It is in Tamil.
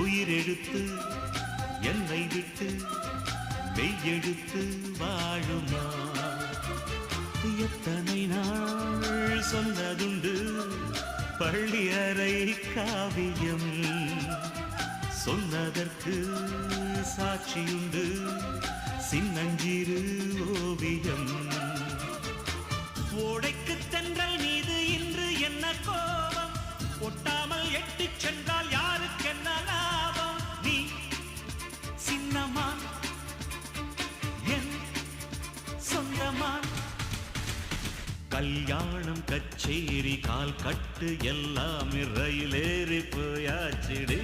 உயிரெழுத்து என்னை விட்டு மெய்யெழுத்து வாழுமா எத்தனை நாள் சொன்னதுண்டு பள்ளி அறை காவியம் சொன்னதற்கு சாட்சியுண்டு சின்னஞ்சிறு ஓவியம் ஓடைக்கு தென்றல் மீது இன்று என்ன கோபம் ஒட்டாமல் எட்டிச் சென்றால் யாருக்கு என்ன லாபம் நீ சின்னமான் என் சொந்தமான் கல்யாணம் கச்சேரி கால் கட்டு எல்லாம் ரயிலேறி போயாச்சிடு